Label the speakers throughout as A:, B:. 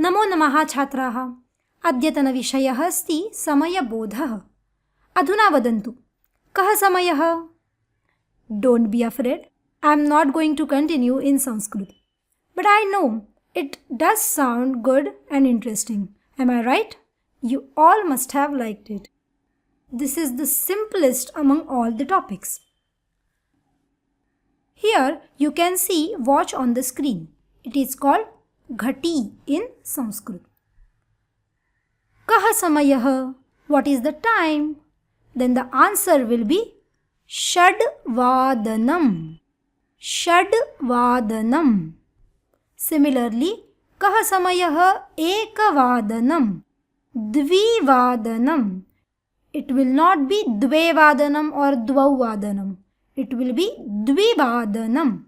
A: नमो नमः छात्राः। अद्यतनविषयः अस्ति समयबोधः। अधुना वदन्तु, कः समयः? Don't be afraid. I am not going to continue in Sanskrit. But I know it does sound good and interesting. Am I right? You all must have liked it. This is the simplest among all the topics. Here you can see watch on the screen. It is called Ghati in Sanskrit. Kaha samayah? What is the time? Then the answer will be Shadvadanam. Shadvadanam. Similarly, kaha samayah? Ekavadanam. Dvivadanam. It will not be Dvevadanam or Dvauvadanam. It will be Dvivadanam.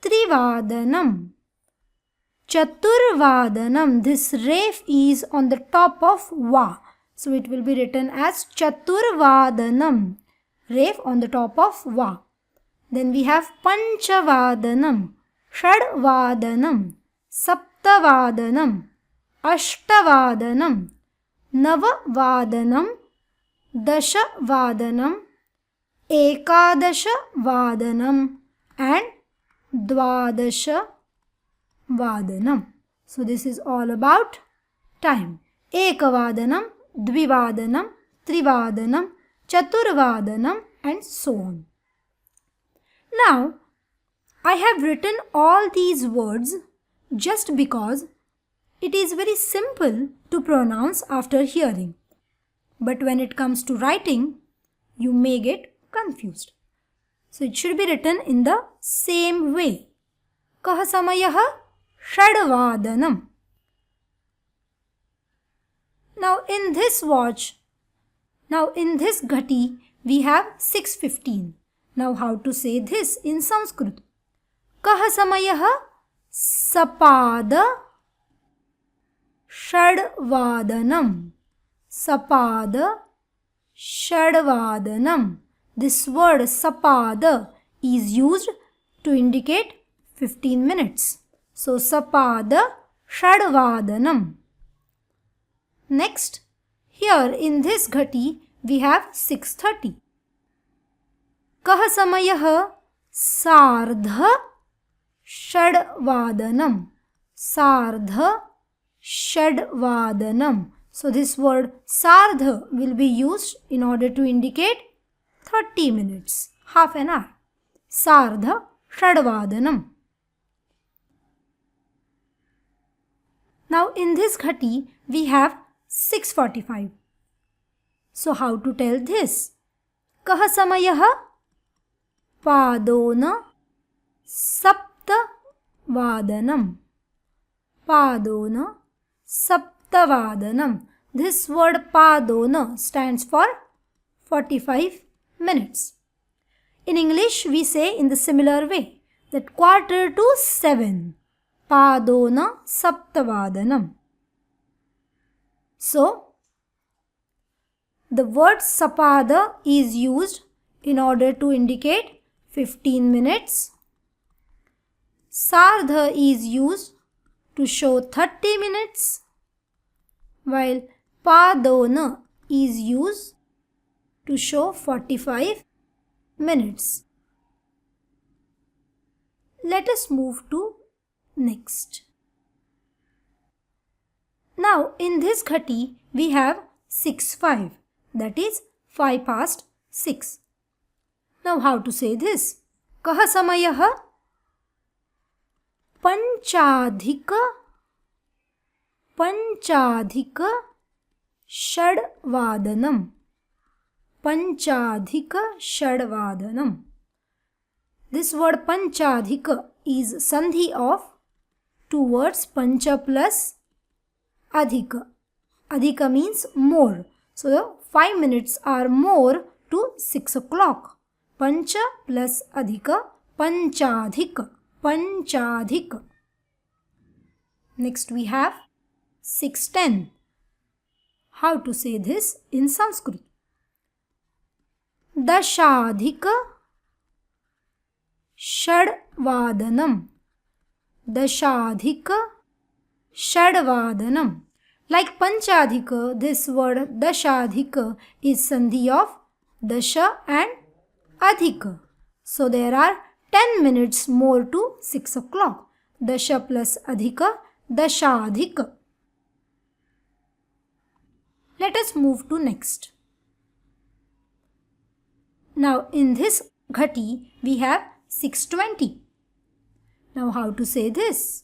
A: Trivadanam. Chaturvadanam. This ref is on the top of Va. So it will be written as Chaturvadanam. Ref on the top of Va. Then we have Panchavadanam, Shadvadanam, Saptavadanam, Ashtavadanam, Navavadanam, Dashavadanam, Ekadashavadanam and Dvadashavadanam. So this is all about time. Ekavadanam, Dvivadanam, Trivadanam, Chaturvadanam and so on. Now, I have written all these words just because it is very simple to pronounce after hearing. But when it comes to writing, you may get confused. So it should be written in the same way. Kaha samayah? Shadvadanam. Now in this Ghati, we have 6:15. Now how to say this in Sanskrit? Kaha samayah? Sapada Shadvadanam. Sapada Shadvadanam. This word Sapada is used to indicate 15 minutes. So Sapada Shadvadanam. Next, here in this Ghati, we have 6:30. Kaha samayah? Sardha Shadvadanam. Sardha Shadvadanam. So this word Sardha will be used in order to indicate 30 minutes, half an hour. Sardha Shadvadanam. Now in this Ghati, we have 6:45. So how to tell this? Kaha samayah? Padona Saptavadanam. Padona Saptavadanam. This word Padona stands for 45 minutes. In English, we say in the similar way that 6:45. Padona Saptavadanam. So, the word Sapada is used in order to indicate 15 minutes. Sardha is used to show 30 minutes, while Padona is used to show 45 minutes. Let us move to next. Now in this Ghati, we have 6:05. That is 6:05. Now how to say this? Kaha samayah? Panchadhika Shadvadanam. Panchadhika Shadvadanam. This word Panchadhika is sandhi of two words Pancha plus Adhika. Adhika means more. So the 5 minutes are more to 6 o'clock. Pancha plus Adhika, Panchadhika. Panchadhika. Next we have 6:10. How to say this in Sanskrit? Dashadhika Shadvadanam. Dashadhika Shadvadanam. Like Panchadhika, this word Dashadhika is sandhi of Dasha and Adhika. So there are 10 minutes more to 6 o'clock. Dasha plus Adhika, Dashadhika. Let us move to next. Now in this ghati we have 6:20. Now how to say this?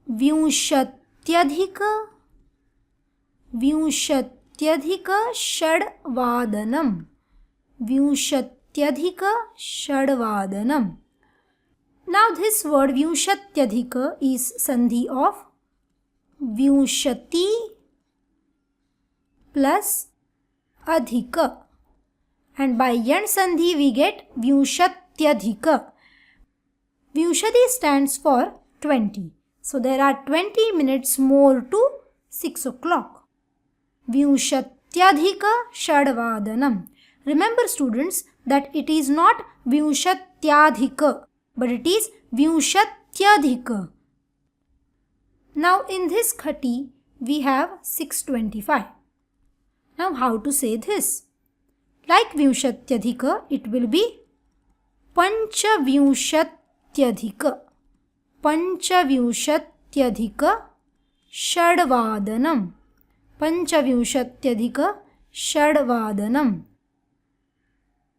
A: Vinshatyadhik षड्वादनम. Vinshatyadhik षड्वादनम. Now this word Vinshatyadhik is sandhi of Vinshati plus Adhika. And by Yan sandhi we get Vinshatyadhik. Vinshati stands for 20. So there are 20 minutes more to 6 o'clock. Vinshatyadhik षड्वादनम. Remember students that it is not Vinshatyadhik but it is Vinshatyadhik. Now in this ghati we have 6:25. Now how to say this? Like Vinshatyadhik it will be Panchavinshatyadhik. Panchavinshatyadhik षड्वादनम. Panchavinshatyadhik षड्वादनम.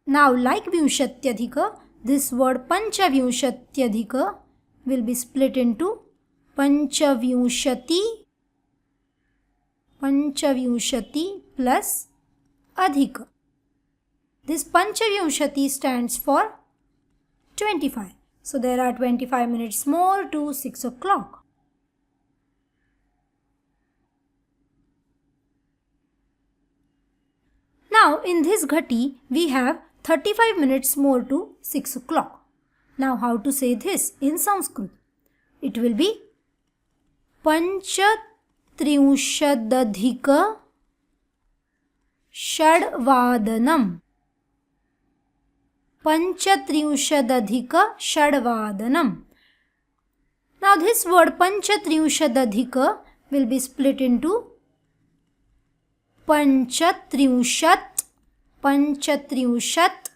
A: Now like Vinshatyadhik, this word Panchavinshatyadhik will be split into Panchavinshati plus Adhika. This Panchavinshati stands for 25. So there are 25 minutes more to 6 o'clock. Now in this ghati we have 35 minutes more to 6 o'clock. Now how to say this in Sanskrit? It will be Panchatrinshaddhika षड्वादनम. Panchatrinshaddhika षड्वादनम. Now this word Panchatrinshaddhika will be split into Panchatrinshat.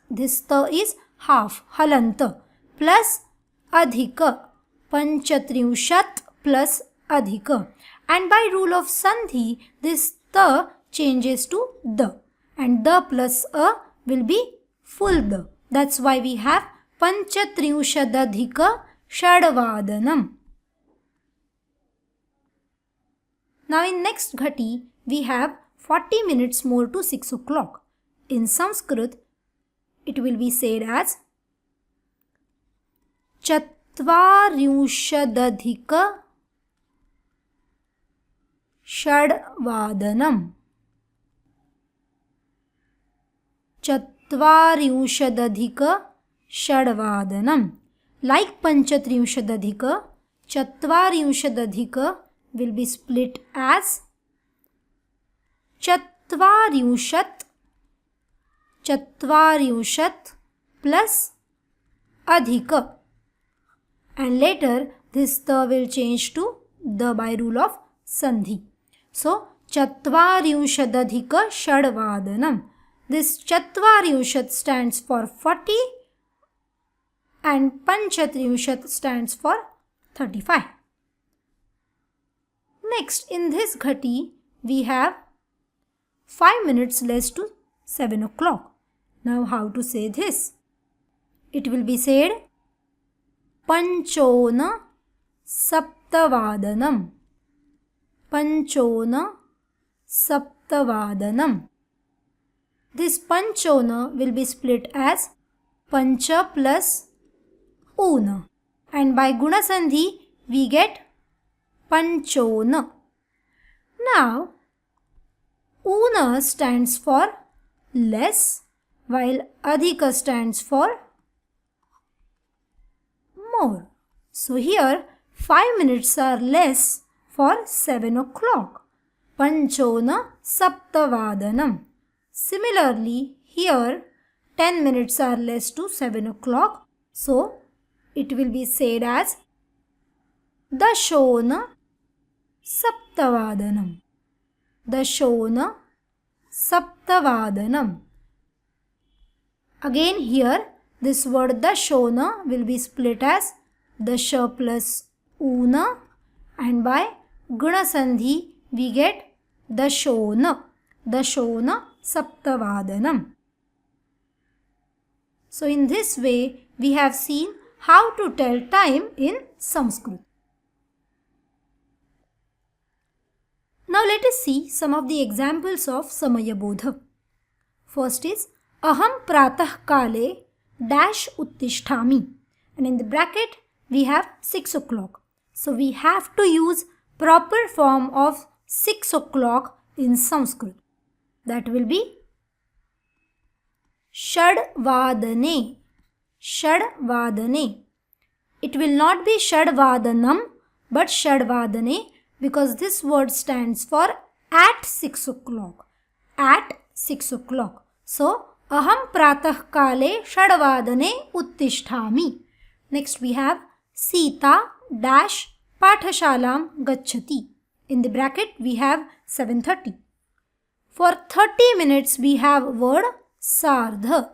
A: This ta is half, halanta, plus Adhika. Panchatrinshat plus Adhika. And by rule of sandhi, this ta changes to the. And the plus a will be full the. That's why we have Panchatrinshaddhika षड्वादनम. Now in next ghati, we have 40 minutes more to 6 o'clock. In Sanskrit, it will be said as Chatvarinshadhika षड्वादनम. Chatvarinshadhika षड्वादनम. Like Panchatrinshaddhika, Chatvarinshadhika will be split as Chatvarishat plus Adhika. And later this ta will change to the by rule of sandhi. So Chatvarinshadhika षड्वादनam. This Chatvarishat stands for 40 and Panchatrinshat stands for 35. Next in this ghati we have 5 minutes less to 7 o'clock. Now how to say this? It will be said Panchona Saptavadanam. Panchona Saptavadanam. This Panchona will be split as Pancha plus Una. And by Guna Sandhi we get Panchona. Now Una stands for less while Adhika stands for more. So here 5 minutes are less for 7 o'clock. Panchona Saptavadanam. Similarly, here 10 minutes are less to 7 o'clock. So it will be said as दशोन सप्तवादनम. दशोन saptavadanam. Again here this word dashona will be split as dasha plus una, and by guna sandhi we get dashona. Dashona saptavadanam. So in this way we have seen how to tell time in Sanskrit. Now let us see some of the examples of Samayabodha. First is Aham pratah kale dash uttishtami, and in the bracket we have 6 o'clock. So we have to use proper form of 6 o'clock in Sanskrit. That will be Shadvadane. Shadvadane. It will not be Shadvadanam but Shadvadane, because this word stands for at 6 o'clock. At 6 o'clock. So, aham pratah kale shadvadane uttishtami. Next we have Sita dash pathashalam gacchati. In the bracket we have 7:30. For 30 minutes we have word sardha.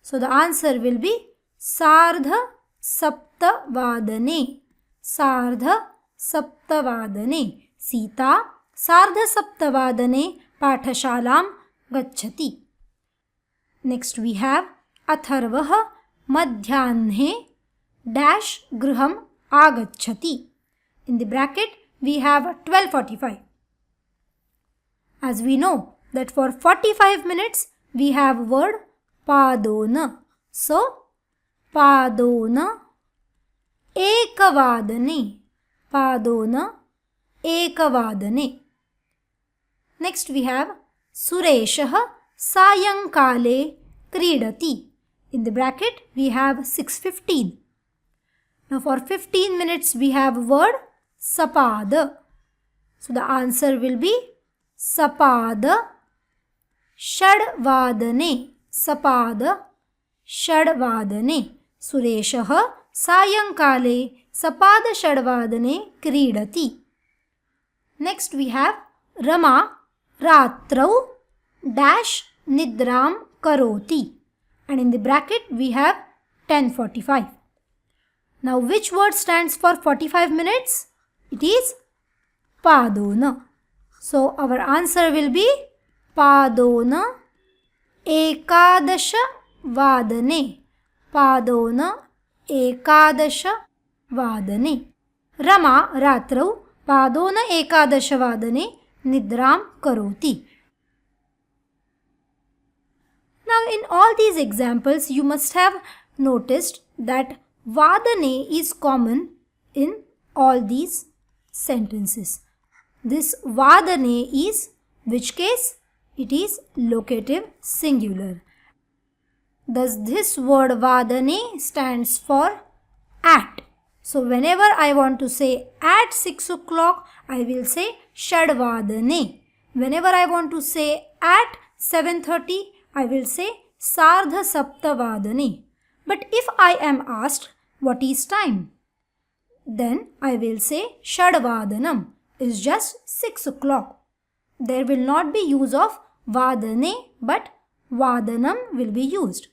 A: So the answer will be sardha saptavadane. Sardha saptavadane. Sita sardha saptavadane pathashalam gacchati. Next we have Atharvah madhyane dash griham agacchati. In the bracket we have 12:45. As we know that for 45 minutes we have word padona. So padona ekavadane. Padona ekavadane. Next we have Sureshah sayankale kridati. In the bracket we have 6:15. Now for 15 minutes we have word sapada. So the answer will be sapada shadvadane. Sapada shadvadane. Sureshah sayankale sapada shadvadane kridati. Next we have Rama ratrau dash nidram karoti, and in the bracket we have 10:45. Now which word stands for 45 minutes? It is padona. So our answer will be padona ekadasha vadane. Padona ekadasha vadane. Rama ratrau padona ekadasha vadane nidram karoti. Now in all these examples you must have noticed that vadane is common in all these sentences. This vadane is which case? It is locative singular. Thus this word vadane stands for at. So whenever I want to say at 6 o'clock, I will say shadvadane. Whenever I want to say at 7:30, I will say sardha saptavadane. But if I am asked what is time, then I will say shadvadanam is just 6 o'clock. There will not be use of vadane but vadanam will be used.